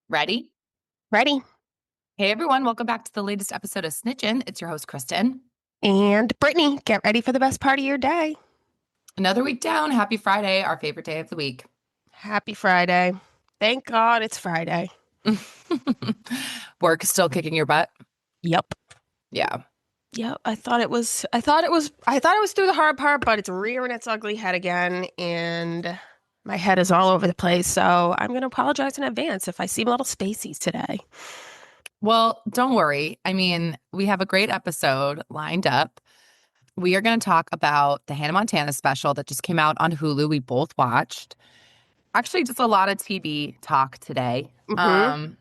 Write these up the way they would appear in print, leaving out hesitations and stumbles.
Ready? Ready? Hey everyone, welcome back to the latest episode of Snitchin'. It's your host, Kristen. And Brittany, get ready for the best part of your day. Another week down. Happy Friday, our favorite day of the week. Happy Friday. Thank God it's Friday. Work is still kicking your butt? Yep. Yeah. Yep. I thought it was through the hard part, but it's rearing its ugly head again, and my head is all over the place. So I'm gonna apologize in advance if I seem a little spacey today. Well, don't worry. We have a great episode lined up. We are going to talk about the Hannah Montana special that just came out on Hulu. We both watched. Actually, just a lot of TV talk today. Mm-hmm.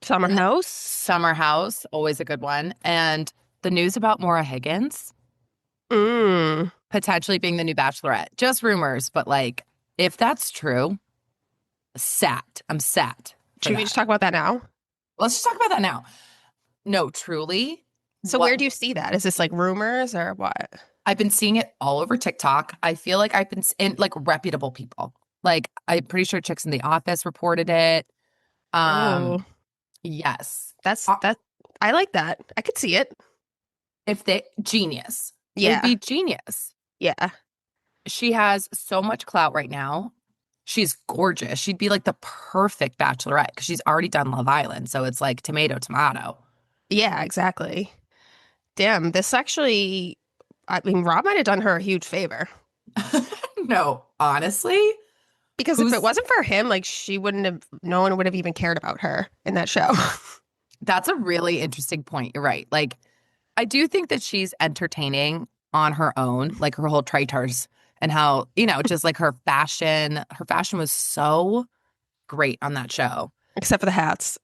Summer And House. Summer House, always a good one. And the news about Maura Higgins Mm. potentially being the new bachelorette. Just rumors, but like, if that's true, I'm sat for Should we that. just talk about that now? Let's just talk about that now. No, truly, So what where do you see that? Is this like rumors or what? I've been seeing it all over TikTok. I feel like I've been in like reputable people. Like I'm pretty sure Chicks in the Office reported it. Oh, Yes. that's Uh, that. I like that. I could see it. If they genius. It'd Yeah. be genius. Yeah. She has so much clout right now. She's gorgeous. She'd be like the perfect bachelorette because she's already done Love Island. So it's like tomato, tomato. Yeah, exactly. Damn, this actually, I mean, Rob might have done her a huge favor No, honestly, because if it who's wasn't for him, like, no one would have even cared about her in that show. that's a really interesting point. You're right. Like, I do think that she's entertaining on her own, like her whole traitors and how, just like her fashion was so great on that show. Except for the hats.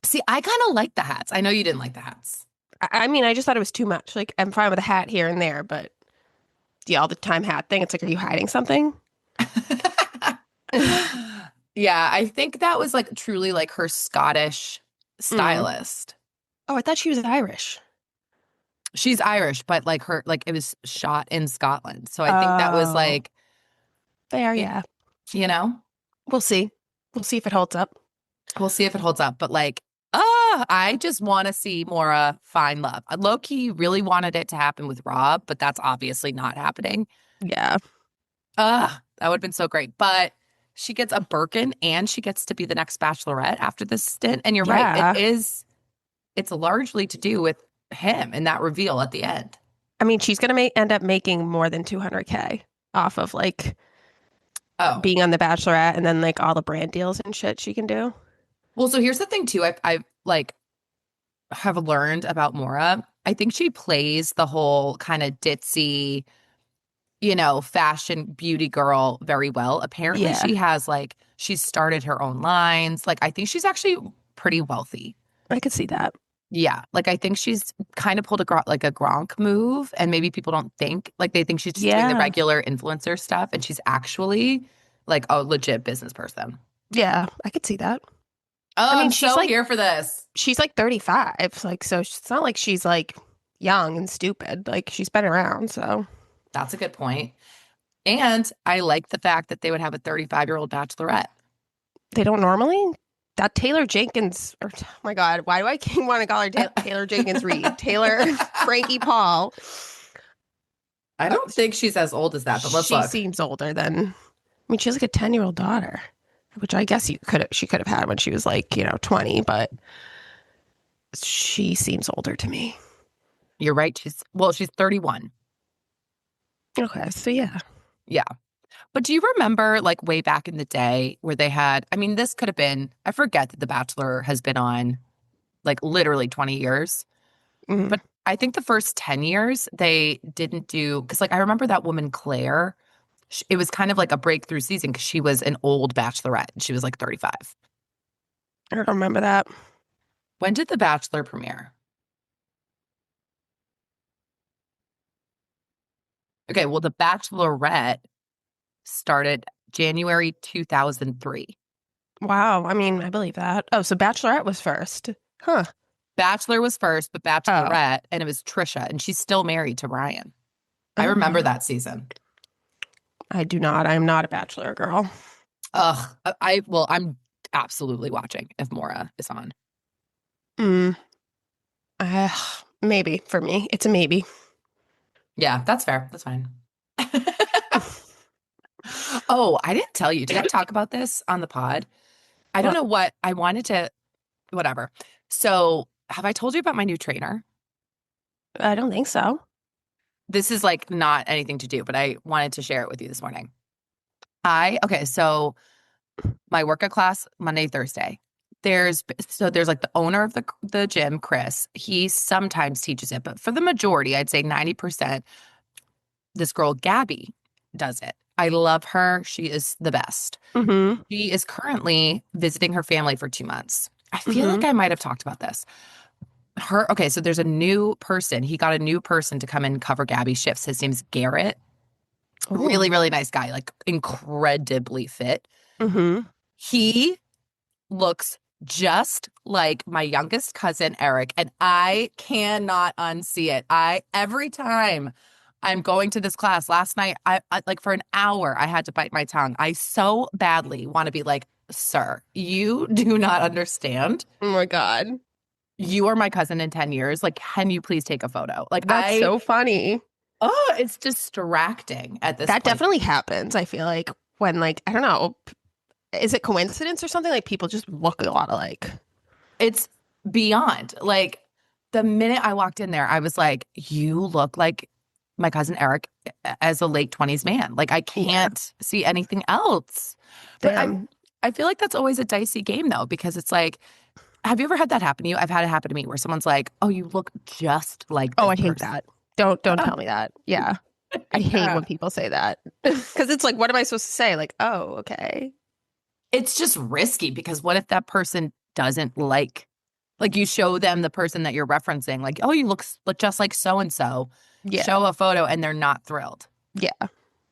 See, I kind of like the hats. I know you didn't like the hats. I mean, I just thought it was too much. Like, I'm fine with a hat here and there, but the all the time hat thing, it's like, are you hiding something? Yeah, I think that was like truly like her Scottish Mm. stylist. Oh, I thought she was Irish. She's Irish, but like it was shot in Scotland. So I think that was Oh, like, there, it, yeah. you know, We'll see. We'll see if it holds up. we'll see if it holds up. But like, I just want to see Maura find love. Low key really wanted it to happen with Rob, but that's obviously not happening. Yeah. That would have been so great. But she gets a Birkin and she gets to be the next bachelorette after this stint. And you're right. Yeah. It's largely to do with him and that reveal at the end. I mean, she's gonna end up making more than 200K off of like Oh, being on The Bachelorette and then like all the brand deals and shit she can do. well, so here's the thing too. I've like have learned about Maura. I think she plays the whole kind of ditzy, fashion beauty girl very well. Apparently, Yeah, she's started her own lines. Like, I think she's actually pretty wealthy. I could see that. Yeah. Like, I think she's kind of pulled like a Gronk move, and maybe people don't think, like, they think she's just doing the Yeah, regular influencer stuff, and she's actually like a legit business person. yeah, I could see that. Oh, I mean, I'm so here for this. she's like 35, like so it's not like she's like young and stupid. Like she's been around, so That's a good point. And I like the fact that they would have a 35-year-old bachelorette. they don't normally. That Taylor Jenkins, or oh my God, why do I keep want to call her Taylor Jenkins Reid? Taylor Frankie Paul. I don't think she's as old as that, but let's She look. seems older than. I mean, she has like a 10-year-old daughter, which I guess she could have had when she was like 20, but she seems older to me. You're right. She's 31. Okay, so yeah. Yeah. But do you remember like way back in the day where they had, this could have been, I forget that The Bachelor has been on like literally 20 years. Mhm. But I think the first 10 years they didn't do, because like I remember that woman, Claire, it was kind of like a breakthrough season because she was an old bachelorette. And she was like 35. I don't remember that. When did The Bachelor premiere? Okay, well, The Bachelorette started January 2003. Wow, I mean, I believe that. Oh, so Bachelorette was first. Huh. Bachelor was first, but Oh, Bachelorette, and it was Trisha, and she's still married to Ryan. I remember okay. that season. I do not. I'm not a Bachelor girl. Ugh, I'm absolutely watching if Maura is on. Mm, uh, maybe for me. It's a maybe. Yeah, that's fair. That's fine. Oh, I didn't tell you. Did I talk about this on the pod? I don't Well, know what I wanted to, whatever. So, have I told you about my new trainer? I don't think so. This is like not anything to do, but I wanted to share it with you this morning. Okay, so my workout class Monday, Thursday. There's like the owner of the gym, Chris. He sometimes teaches it, but for the majority, I'd say 90%, this girl Gabby does it. I love her. She is the best. Mm-hmm. She is currently visiting her family for 2 months. I feel Mm-hmm. like I might have talked about this. Okay, so there's a new person. He got a new person to come and cover Gabby's shifts. His name's Garrett. Oh. Really, really nice guy, like incredibly fit. Mm-hmm. He looks just like my youngest cousin, Eric, and I cannot unsee it. Every time I'm going to this class last night, I like for an hour, I had to bite my tongue. I so badly want to be like, sir, you do not understand. Oh my God. You are my cousin in 10 years. Like, can you please take a photo? That's so funny. Oh, it's distracting at this That point. definitely happens. I feel like when like, I don't know, is it coincidence or something? Like people just look a lot alike. It's beyond. Like, the minute I walked in there, I was like, you look like my cousin Eric as a late 20s man. Like, I Yeah. can't see anything else. But Damn. I feel like that's always a dicey game though, because it's like, have you ever had that happen to you? I've had it happen to me where someone's like, oh, you look just like Oh, this I hate person. that. Don't tell me that. Yeah. I hate Yeah. when people say that. Because it's like, what am I supposed to say? Like, oh, okay. It's just risky because what if that person doesn't like you show them the person that you're referencing, like, oh, you look just like so and so, Yeah. show a photo and they're not thrilled. Yeah.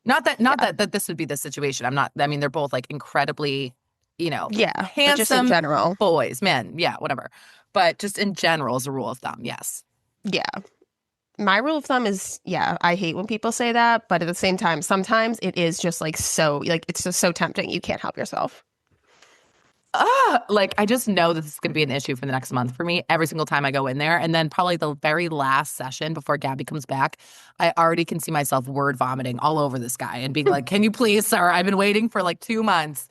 Not that not Yeah. that that this would be the situation. I mean, they're both like incredibly, Yeah. But just in handsome general. boys, men, yeah, whatever. But just in general, as a rule of thumb, yes. Yeah. My rule of thumb is, yeah, I hate when people say that, but at the same time, sometimes it is just like so, like it's just so tempting. You can't help yourself. Like I just know that this is going to be an issue for the next month for me every single time I go in there. And then probably the very last session before Gabby comes back, I already can see myself word vomiting all over this guy and being like, can you please, sir? I've been waiting for like 2 months.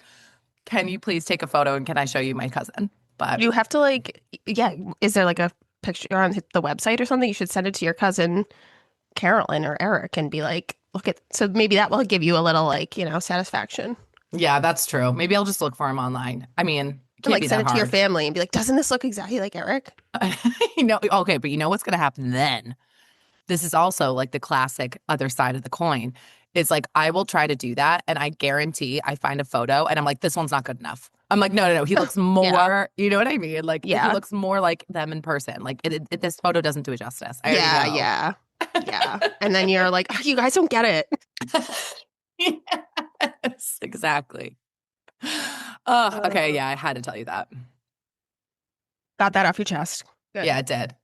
Can you please take a photo and can I show you my cousin? But You have to like, yeah, is there like a picture on the website or something? You should send it to your cousin Carolyn or Eric and be like, look at, so maybe that will give you a little like, satisfaction. yeah, that's true. Maybe I'll just look for him online. I mean, it And can't like be send that it to your hard. family and be like, doesn't this look exactly like Eric? Okay, but you know what's going to happen then? This is also like the classic other side of the coin. It's like I will try to do that and I guarantee I find a photo and I'm like, this one's not good enough. I'm like, no, no, no. He looks Yeah. more, you know what I mean? Like he Yeah. looks more like them in person. Like this photo doesn't do it justice. I already Yeah. know. Yeah. Yeah. And then you're like, oh, you guys don't get it. Yes, exactly. Oh, okay. Uh, Yeah, I had to tell you that. got that off your chest. Good. Yeah, it did.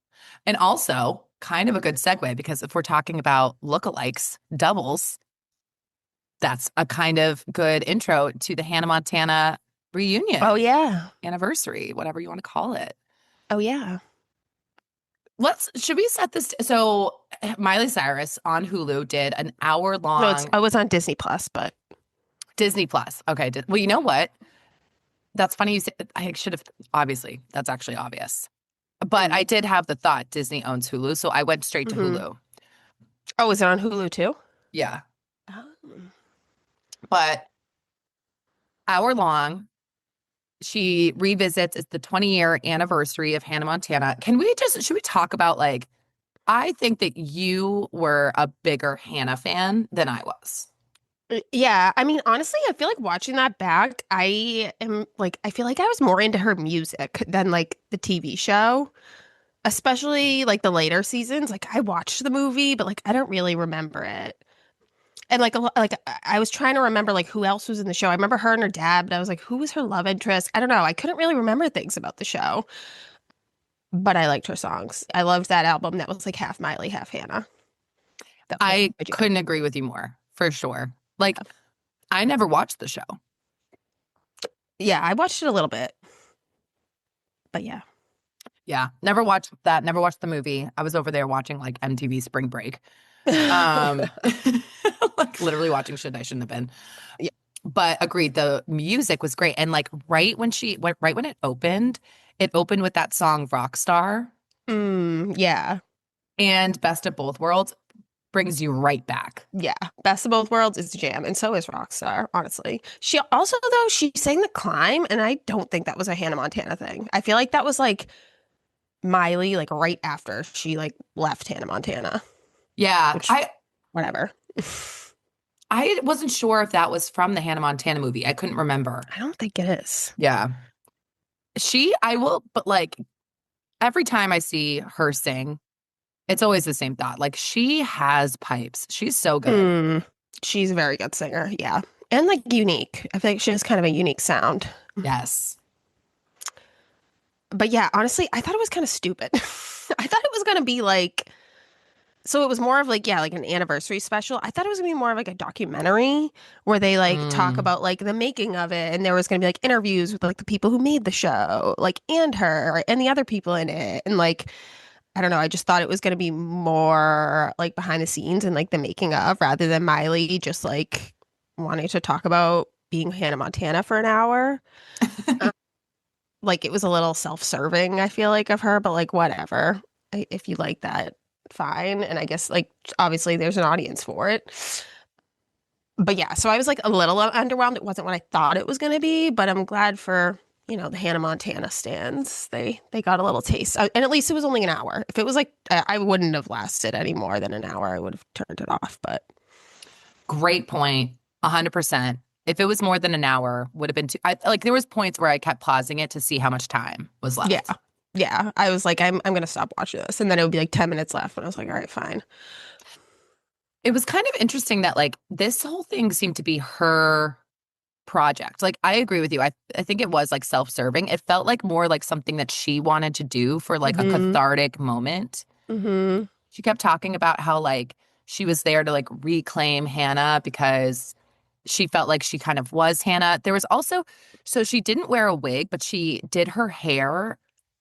And also, kind of a good segue because if we're talking about lookalikes, doubles, that's a kind of good intro to the Hannah Montana Oh, reunion, yeah. anniversary, whatever you want to call it. Oh, yeah. Should we set this? So, Miley Cyrus on Hulu did an hour No, long I was on Disney Plus, but Disney Plus. Okay. Well, you know what? That's funny. You said I should have, obviously, that's actually obvious. But I did have the thought Disney owns Hulu. So I went straight to mm-hmm. Hulu. Oh, is it on Hulu too? Yeah. Oh. But hour long, she revisits it's the 20-year anniversary of Hannah Montana. Should we talk about like I think that you were a bigger Hannah fan than I was. Yeah, I mean, honestly, I feel like watching that back, I am like, I feel like I was more into her music than like the TV show, especially like the later seasons. Like, I watched the movie, but like, I don't really remember it. And like, I was trying to remember like who else was in the show. I remember her and her dad, but I was like, who was her love interest? I don't know. I couldn't really remember things about the show, but I liked her songs. I loved that album that was like half Miley, half Hannah. That was I my jam. couldn't agree with you more, for sure. Like I never watched the show. Yeah, I watched it a little bit, but yeah. Yeah, never watched that. Never watched the movie. I was over there watching like MTV Spring Break. Um, like literally watching shit I shouldn't have been. Yeah. But agreed, the music was great. And like right when it opened with that song Rockstar, Yeah. and Best of Both Worlds brings you right back. Yeah. Best of Both Worlds is Jam, and so is Rockstar, honestly. She also, though, she sang The Climb, and I don't think that was a Hannah Montana thing. I feel like that was like Miley, like right after she like left Hannah Montana, Yeah, which whatever. I wasn't sure if that was from the Hannah Montana movie. I couldn't remember. I don't think it is. Yeah. I will, but like every time I see her sing, it's always the same thought. Like she has pipes. She's so good. Mm, she's a very good singer, yeah. And like unique. I feel like she has kind of a unique sound. Yes. But yeah, honestly, I thought it was kind of stupid. I thought it was gonna be like so it was more of like, yeah, like an anniversary special. I thought it was gonna be more of like a documentary where they like talk Mm. about like the making of it, and there was gonna be like interviews with like the people who made the show, like and her and the other people in it. And like, I don't know, I just thought it was gonna be more like behind the scenes and like the making of rather than Miley just like wanting to talk about being Hannah Montana for an hour. Like it was a little self-serving, I feel like, of her, but like whatever. If you like that, fine. And I guess like obviously there's an audience for it. But yeah, so I was like a little underwhelmed. It wasn't what I thought it was going to be, but I'm glad for, the Hannah Montana stands. They got a little taste. And at least it was only an hour. If it was like I wouldn't have lasted any more than an hour. I would have turned it off, but Great point. 100%. If it was more than an hour, would have been too. Like there was points where I kept pausing it to see how much time was yeah. left. Yeah, I was like, I'm gonna stop watching this, and then it would be like 10 minutes left, and I was like, all right, fine. It was kind of interesting that like this whole thing seemed to be her project. Like I agree with you. I think it was like self-serving. It felt like more like something that she wanted to do for like a Mm-hmm. cathartic moment. Mm-hmm. She kept talking about how like she was there to like reclaim Hannah because she felt like she kind of was Hannah. There was also, so she didn't wear a wig, but she did her hair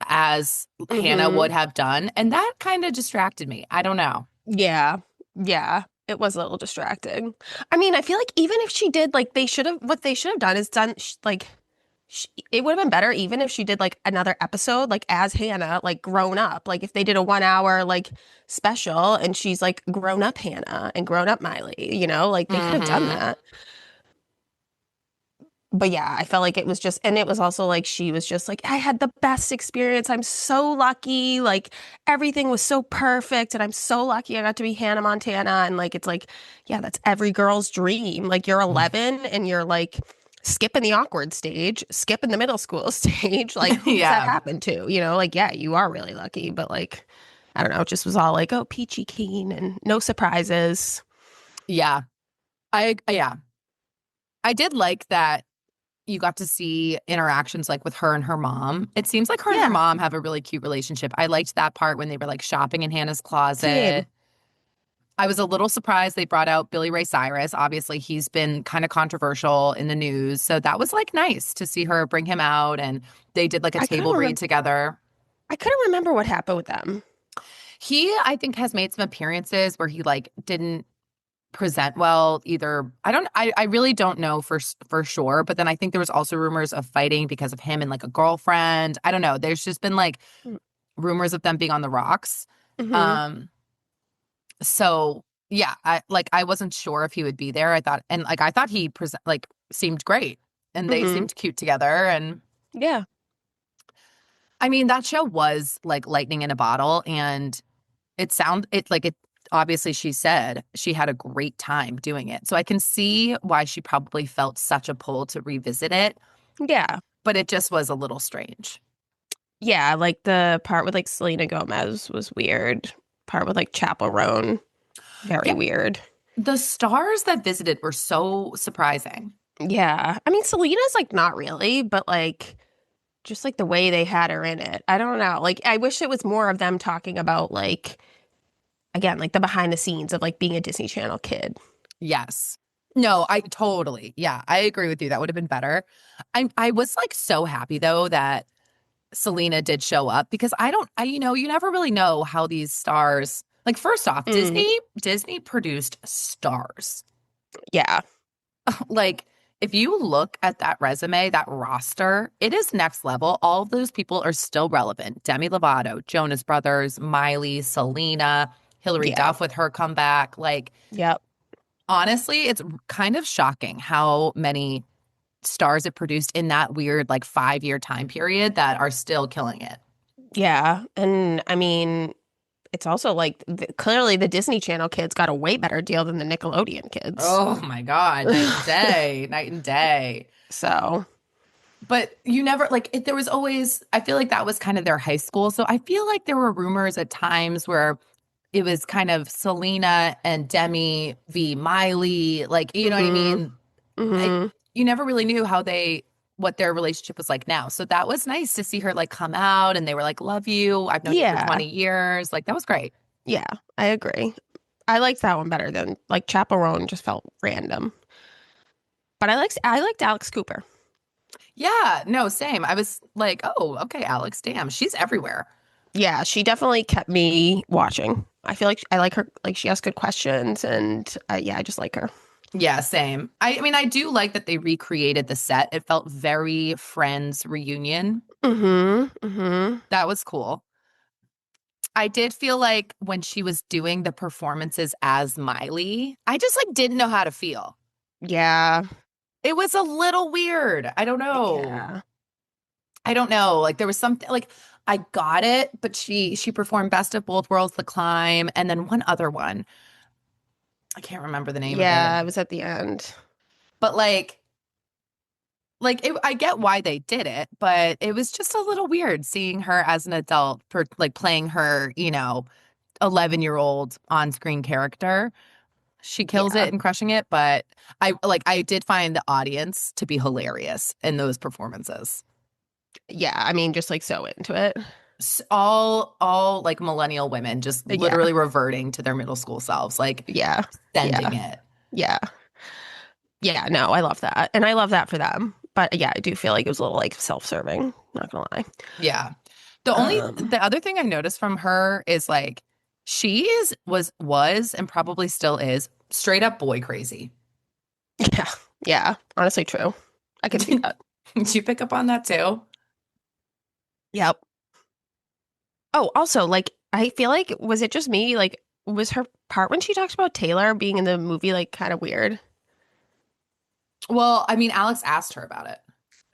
as Hannah Mm-hmm. would have done. And that kind of distracted me. I don't know. Yeah. Yeah. It was a little distracting. I mean, I feel like even if she did, like, what they should have done is it would have been better even if she did, like, another episode, like, as Hannah, like, grown up. Like, if they did a 1 hour, like, special and she's, like, grown up Hannah and grown up Miley, like, they could have done Hmm. that. But yeah, I felt like it was just, and it was also like she was just like, I had the best experience. I'm so lucky. Like everything was so perfect, and I'm so lucky I got to be Hannah Montana. And like, it's like, yeah, that's every girl's dream. Like you're 11 and you're like skipping the awkward stage, skipping the middle school stage. Like, who does that Yeah. happen to? Like, yeah, you are really lucky, but like, I don't know, it just was all like, oh, peachy keen and no surprises. Yeah. Yeah. I did like that you got to see interactions like with her and her mom. It seems like her and her Yeah, mom have a really cute relationship. I liked that part when they were like shopping in Hannah's same. closet. I was a little surprised they brought out Billy Ray Cyrus. Obviously, he's been kind of controversial in the news. So that was like nice to see her bring him out, and they did like a I couldn't table read remember. together. I couldn't remember what happened with them. I think, has made some appearances where he like didn't present well either. I really don't know for sure, but then I think there was also rumors of fighting because of him and like a girlfriend. I don't know. There's just been like rumors of them being on the rocks. Mm-hmm. Um so yeah, I wasn't sure if he would be there. I thought he seemed great and they Mm-hmm. seemed cute together. And Yeah. I mean that show was like lightning in a bottle, and it obviously she said she had a great time doing it. So I can see why she probably felt such a pull to revisit it, Yeah. but it just was a little strange. Yeah. Like the part with like Selena Gomez was weird. Part with like Chappell Roan, very Yeah, weird. the stars that visited were so surprising. Yeah. I mean, Selena's like not really, but like just like the way they had her in it. I don't know. Like I wish it was more of them talking about like again, like the behind the scenes of like being a Disney Channel kid. Yes. No, I totally. Yeah, I agree with you. That would have been better. I was like so happy though that Selena did show up because you never really know how these stars, like first off, Mm, Disney produced stars. yeah. Like if you look at that resume, that roster, it is next level. All of those people are still relevant. Demi Lovato, Jonas Brothers, Miley, Selena, Hilary Yeah. Duff with her comeback. Like Yep. honestly, it's kind of shocking how many stars it produced in that weird like 5 year time period that are still killing it. Yeah. And I mean, it's also like clearly the Disney Channel kids got a way better deal than the Nickelodeon kids. Oh my God, night and day, night and day. So, But you never like it, there was always, I feel like that was kind of their high school. So I feel like there were rumors at times where it was kind of Selena and Demi v. Miley, like, you know what I hmm mean? hmm You never really knew what their relationship was like now. So that was nice to see her like come out and they were like, love you. I've known you for Yeah. 20 years. Like that was great. Yeah. I agree. I liked that one better than like Chaperone just felt random. But I liked Alex Cooper. Yeah, no, same. I was like, oh, okay, Alex, damn, she's everywhere. Yeah, she definitely kept me watching. I feel like I like her, like she asks good questions, and yeah, I just like her. Yeah, same. I mean, I do like that they recreated the set. It felt very Friends reunion. Mm-hmm. That was cool. I did feel like when she was doing the performances as Miley, I just like didn't know how to feel. Yeah, It was a little weird. I don't know. yeah, I don't know. Like there was something like I got it, but she performed Best of Both Worlds, The Climb, and then one other one. I can't remember the name of it. yeah. It was at the end. But I get why they did it, but it was just a little weird seeing her as an adult for like playing her, 11-year-old on-screen character. She kills Yeah, it and crushing it, but I did find the audience to be hilarious in those performances. yeah. I mean, just like so into it. All like millennial women just Yeah, literally reverting to their middle school selves, like yeah, sending yeah, it. yeah, yeah. No, I love that, and I love that for them. But yeah, I do feel like it was a little like self-serving. Not gonna lie. Yeah. Um, The other thing I noticed from her is like she was and probably still is straight up boy crazy. yeah, yeah. Honestly, true. I can see that. Did you pick up on that too? Yep. Oh, also, like, I feel like, was it just me? Like, was her part when she talks about Taylor being in the movie, like, kind of weird? Well, I mean, Alex asked her about it.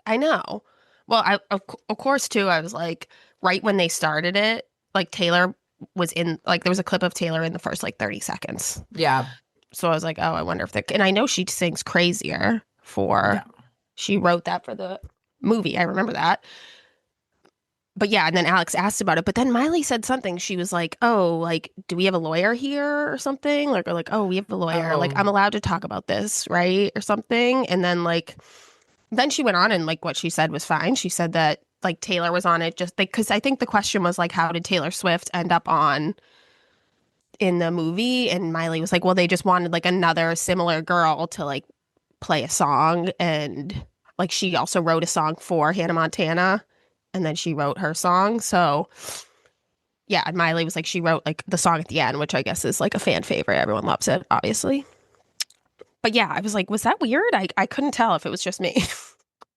I know. Well, of course, too, I was like, right when they started it, like, Taylor was in, like, there was a clip of Taylor in the first, like, 30 seconds. Yeah. So I was like, oh, I wonder if and I know she sings Crazier Yeah. she wrote that for the movie. I remember that. But yeah, and then Alex asked about it. But then Miley said something. She was like, "Oh, like, do we have a lawyer here or something?" Like, or like, "Oh, we have a lawyer. Like, Oh, I'm allowed to talk about this, right?" Or something. And then like, then she went on and like what she said was fine. She said that like Taylor was on it just like because I think the question was like, how did Taylor Swift end up on in the movie? And Miley was like, well, they just wanted like another similar girl to like play a song, and like she also wrote a song for Hannah Montana, and then she wrote her song. So yeah, and Miley was like, she wrote like the song at the end, which I guess is like a fan favorite. Everyone loves it, obviously. But yeah, I was like, was that weird? I couldn't tell if it was just me.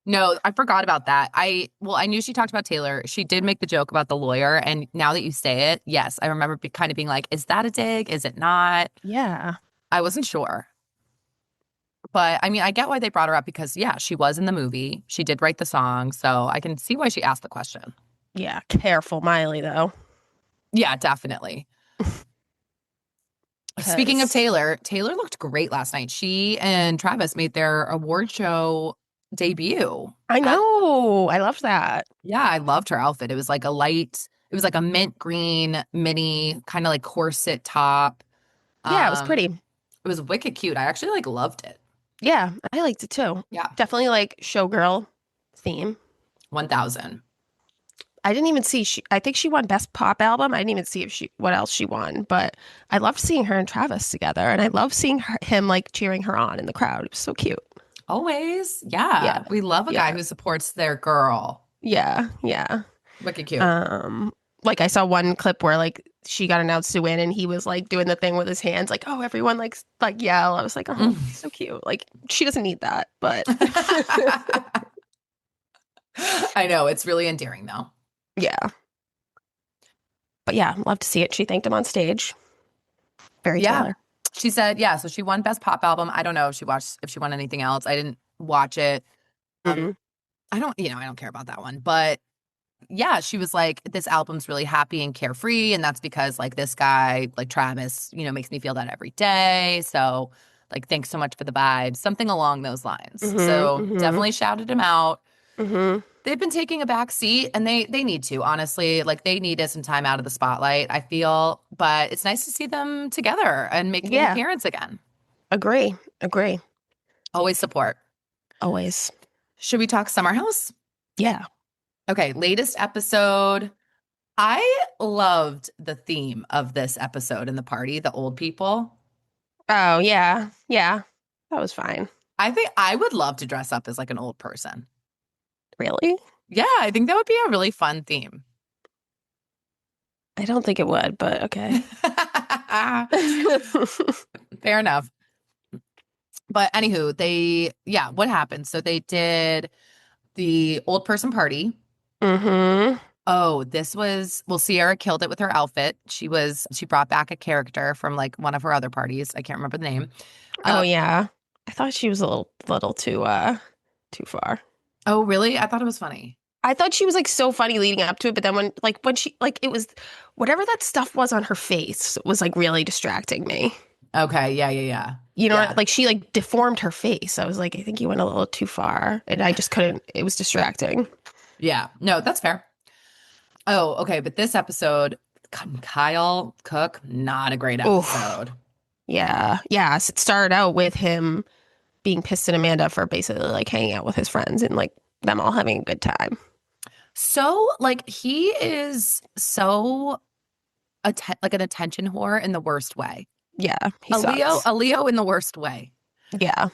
no, I forgot about that. I knew she talked about Taylor. She did make the joke about the lawyer. And now that you say it, yes, I remember kind of being like, is that a dig? Is it not? Yeah. I wasn't sure. But I mean, I get why they brought her up because, yeah, she was in the movie. She did write the song. So I can see why she asked the question. Yeah. Careful, Miley, though. Yeah, definitely. Speaking of Because Taylor, Taylor looked great last night. She and Travis made their award show debut. I know. I love that. Yeah, I loved her outfit. It was like a mint green mini kind of like corset top. Yeah, it was Um, pretty. it was wicked cute. I actually like loved it. Yeah, I liked it too. Yeah, Definitely like showgirl theme. 1000. I didn't even see I think she won Best Pop Album. I didn't even see if she what else she won, but I loved seeing her and Travis together, and I love seeing him like cheering her on in the crowd. It was so cute. Always. Yeah. Yeah. We love a guy Yeah. who supports their girl. Yeah. Yeah. Wicked cute. Um, like I saw one clip where like she got announced to win and he was like doing the thing with his hands, like, oh, everyone like yell. I was like, oh, he's so cute. Like she doesn't need that, but I know. It's really endearing though. yeah. But yeah, love to see it. She thanked him on stage. Very Yeah. Taylor. She said, yeah, so she won Best Pop Album. I don't know if she won anything else. I didn't watch it. Um, Mhm. I don't care about that one. But yeah, she was like, this album's really happy and carefree. And that's because like this guy, like Travis, makes me feel that every day. So like, thanks so much for the vibes, something along those lines. Mhm. So Mhm. definitely shouted him out. Mhm. They've been taking a back seat and they need to, honestly. Like they needed some time out of the spotlight, I feel. But it's nice to see them together and making an Yeah. appearance again. Agree. Agree. Always support. Always. Should we talk Summer House? Yeah. Okay, latest episode. I loved the theme of this episode in the party, the old people. Oh, yeah. Yeah. That was fine. I think I would love to dress up as like an old person. Really? Yeah, I think that would be a really fun theme. I don't think it would, but okay. Fair enough. But anywho, what happened? So they did the old person party. Mm-hmm. Oh, Sierra killed it with her outfit. She brought back a character from like one of her other parties. I can't remember the name. Oh Uh, yeah. I thought she was a little too far. oh, really? I thought it was funny. I thought she was like so funny leading up to it, but then when she like it was whatever that stuff was on her face was like really distracting me. Okay, yeah. You know, Yeah. like she like deformed her face. I was like, I think you went a little too far, and I just couldn't. It was distracting. Yeah. No, that's fair. Oh, okay, but this episode, Kyle Cook, not a great Oh, episode. yeah, yeah. So it started out with him being pissed at Amanda for basically like hanging out with his friends and like them all having a good time. So, like, he is so like an attention whore in the worst way. Yeah, he sucks. A Leo in the worst way. Yeah.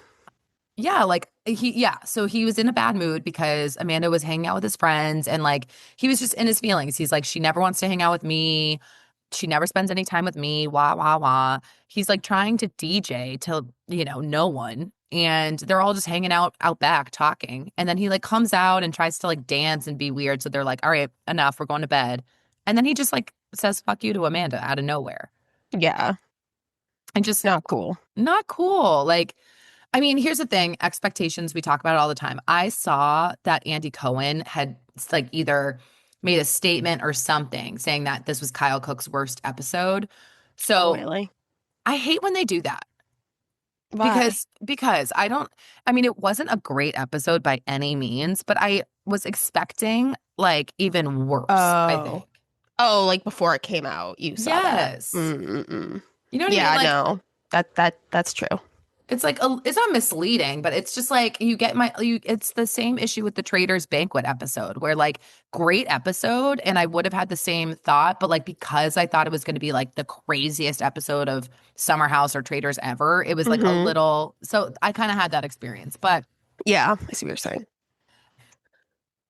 Yeah, like so he was in a bad mood because Amanda was hanging out with his friends and like he was just in his feelings. He's like, she never wants to hang out with me. She never spends any time with me. Wah, wah, wah. He's like trying to DJ to, no one. And they're all just hanging out back talking. And then he like comes out and tries to like dance and be weird. So they're like, all right, enough. We're going to bed. And then he just like says, fuck you to Amanda out of nowhere. Yeah. And just Not cool. not cool. Like, I mean, here's the thing, expectations, we talk about it all the time. I saw that Andy Cohen had like either made a statement or something saying that this was Kyle Cook's worst episode. Oh, So really? I hate when they do that Why? because I mean, it wasn't a great episode by any means, but I was expecting like even worse, I think. Oh. Oh, like before it came out, you saw that. Yes. Mm-mm. You know what I mean? Yeah, Like no. That's true. it's like it's not misleading, but it's just like it's the same issue with the Trader's Banquet episode where like great episode and I would have had the same thought, but like because I thought it was going to be like the craziest episode of Summer House or Traders ever, it was like a Hmm. little so I kind of had that experience. Yeah, I see what you're saying.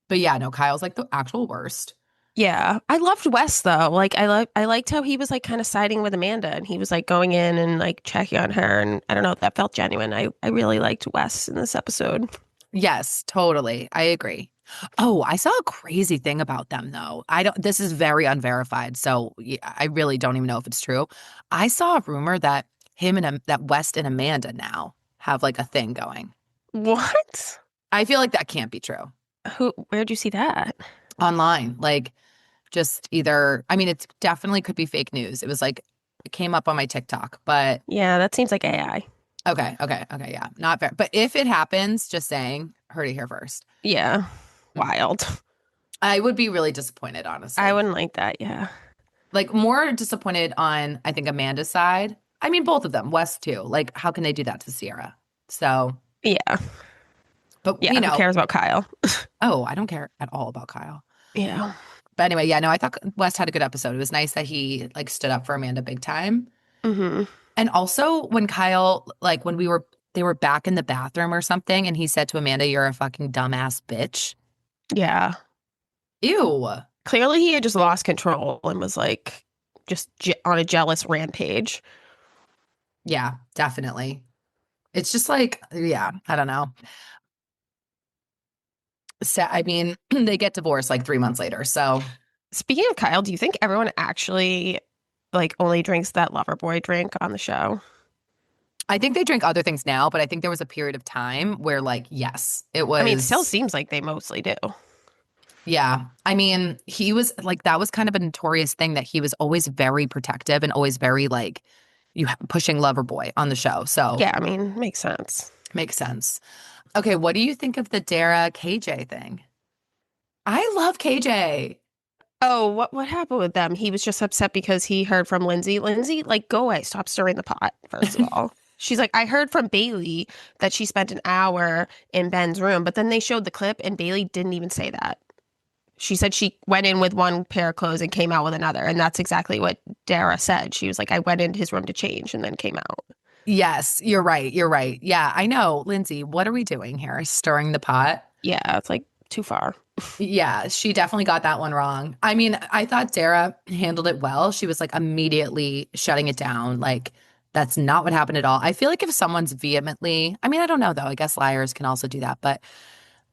But yeah, no, Kyle's like the actual worst. Yeah, I loved Wes though. Like I liked how he was like kind of siding with Amanda and he was like going in and like checking on her and I don't know, that felt genuine. I really liked Wes in this episode. Yes, totally. I agree. Oh, I saw a crazy thing about them though. I don't This is very unverified, so I really don't even know if it's true. I saw a rumor that that West and Amanda now have like a thing going. What? I feel like that can't be true. Where'd you see that? Online. Like just either I mean it definitely could be fake news. It was like it came up on my TikTok, but Yeah, that seems like AI. okay, yeah. Not fair. But if it happens, just saying, heard it here first. Yeah. Wild. I would be really disappointed, I honestly. wouldn't like that. Yeah. Like more disappointed on, I think, Amanda's side. I mean, both of them, West too. Like, how can they do that to Sierra? So, Yeah. but Yeah. Who cares about Kyle? oh, I don't care at all about Kyle. Yeah. But anyway, yeah, no, I thought West had a good episode. It was nice that he like stood up for Amanda big time. Hmm. And also when Kyle, like when they were back in the bathroom or something, and he said to Amanda, "You're a fucking dumbass bitch." Yeah. Ew. Clearly he had just lost control and was like just on a jealous rampage. Yeah, definitely. It's just like, yeah, I don't know. I mean, they get divorced like 3 months later. So Speaking of Kyle, do you think everyone actually like only drinks that Loverboy drink on the show? I think they drink other things now, but I think there was a period of time where, like, yes, it I mean, it still was, seems like they mostly do. yeah. I mean, he was like, that was kind of a notorious thing that he was always very protective and always very, like, pushing lover boy on the show. So Yeah, I mean, makes sense. makes sense. Okay, what do you think of the Dara KJ thing? I love KJ. Oh, what happened with them? He was just upset because he heard from Lindsay. Lindsay, like, go away, stop stirring the pot, first of all. She's like, I heard from Bailey that she spent an hour in Ben's room, but then they showed the clip and Bailey didn't even say that. She said she went in with one pair of clothes and came out with another. And that's exactly what Dara said. She was like, I went into his room to change and then came out. Yes, you're right. You're right. Yeah, I know. Lindsay, what are we doing here? Stirring the pot? Yeah, it's like too far. Yeah, she definitely got that one wrong. I mean, I thought Dara handled it well. She was like immediately shutting it down. Like, that's not what happened at all. I feel like if someone's vehemently, I mean, I don't know though. I guess liars can also do that. But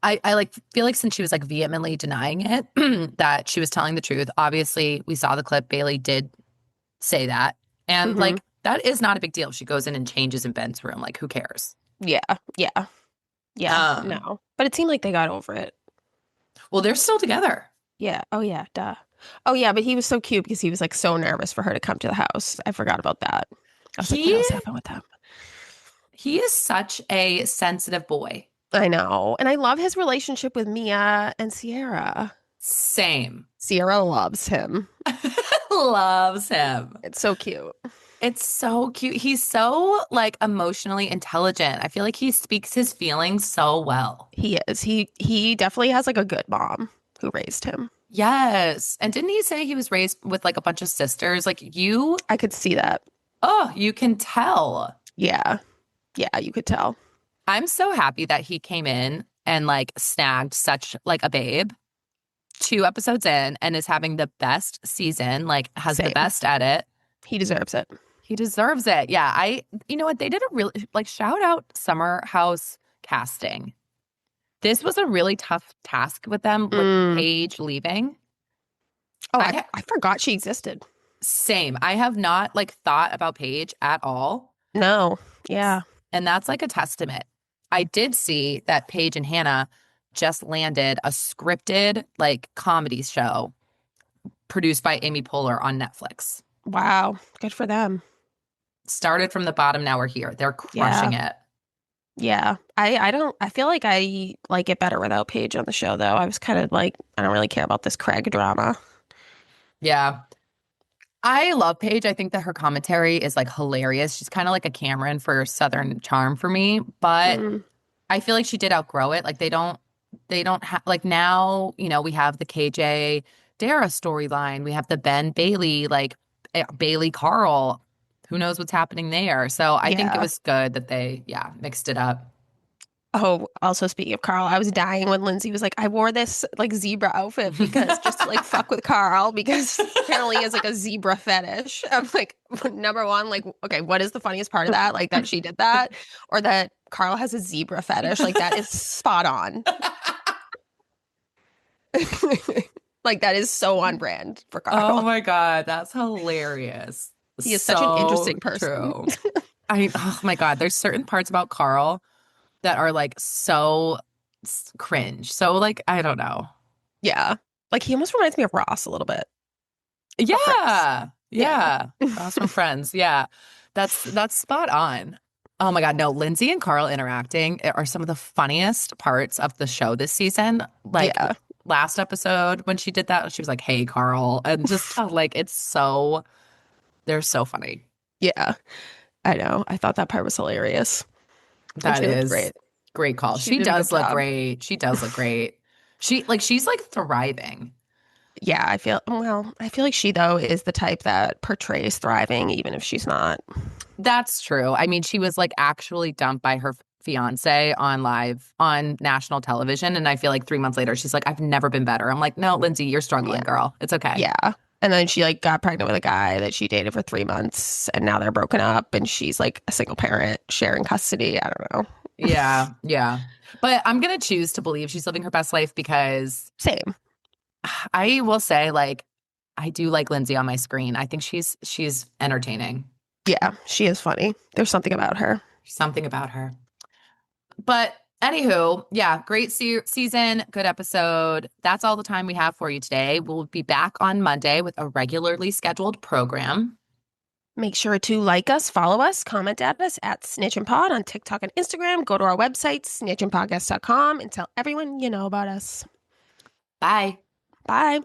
I like feel like since she was like vehemently denying it, that she was telling the truth. Obviously, we saw the clip. Bailey did say that. And Hmm. like, that is not a big deal. She goes in and changes in Ben's room. Like, who cares? Yeah, yeah, yeah, Um, no. But it seemed like they got over it. well, they're still together. Yeah. Oh, yeah, duh. Oh, yeah, but he was so cute because he was like so nervous for her to come to the house. I forgot about that. I was like, what He else happened with them? he is such a sensitive boy. I know. And I love his relationship with Mia and Sierra. Same. Sierra loves him. Loves him. It's so cute. It's so cute. He's so like emotionally intelligent. I feel like he speaks his feelings so well. He is. He definitely has like a good mom who raised him. Yes. And didn't he say he was raised with like a bunch of sisters? Like you, I could see that. oh, you can tell. Yeah. Yeah, you could tell. I'm so happy that he came in and like snagged such like a babe 2 episodes in and is having the best season, like has the Same. best edit. He deserves it. He deserves it. Yeah. You know what? They did a really, like, shout out Summer House casting. This was a really tough task with them with Mm. Paige leaving. Oh, I ha- I forgot she existed. Same. I have not like thought about Paige at all. No. Yeah. And that's like a testament. I did see that Paige and Hannah just landed a scripted like comedy show produced by Amy Poehler on Netflix. Wow. Good for them. Started from the bottom, now we're here. They're Yeah. crushing it. Yeah. I don't I feel like I like it better without Paige on the show though. I was kind of like I don't really care about this Craig drama. Yeah. I love Paige. I think that her commentary is like hilarious. She's kind of like a Cameron for Southern Charm for me, but Mm. I feel like she did outgrow it. Like they don't have like now, we have the KJ Dara storyline. We have the Ben Bailey, like Bailey Carl. Who knows what's happening there? So I think it Yeah. was good that they, yeah, mixed it up. Oh, also speaking of Carl, I was dying when Lindsay was like, I wore this like zebra outfit because just to like fuck with Carl because apparently he has like a zebra fetish. I'm like, number one, like, okay, what is the funniest part of that? Like that she did that or that Carl has a zebra fetish? Like that is spot on. Like that is so on brand for Oh Carl. my God, that's hilarious. He is such an So interesting person. true. Oh my God, there's certain parts about Carl that are like so cringe. So like, I don't know. Yeah. Like he almost reminds me of Ross a little bit. Or Friends. Yeah. Yeah. Yeah. Ross from Friends. Yeah. That's spot on. Oh my God, no, Lindsay and Carl interacting are some of the funniest parts of the show this season. Like Yeah. last episode when she did that, she was like, "Hey, Carl," and just like they're so funny. Yeah. I know. I thought that part was hilarious. And That she looked is great. great call. She She did a good does look job. great. She does look great. She's like thriving. Yeah, I feel like she though is the type that portrays thriving even if she's not. That's true. I mean, she was like actually dumped by her fiance on national television. And I feel like 3 months later, she's like, I've never been better. I'm like, no, Lindsay, you're struggling, Yeah. girl. It's okay. Yeah. And then she like got pregnant with a guy that she dated for 3 months and now they're broken up and she's like a single parent sharing custody. I don't know. Yeah. Yeah. But I'm going to choose to believe she's living her best life because Same. I will say, like, I do like Lindsay on my screen. I think she's entertaining. Yeah, she is funny. There's something about her. Something about her. But anywho, yeah, great season, good episode. That's all the time we have for you today. We'll be back on Monday with a regularly scheduled program. Make sure to like us, follow us, comment at us at snitchinpod on TikTok and Instagram. Go to our website, snitchinpodcast.com, and tell everyone you know about us. Bye. Bye.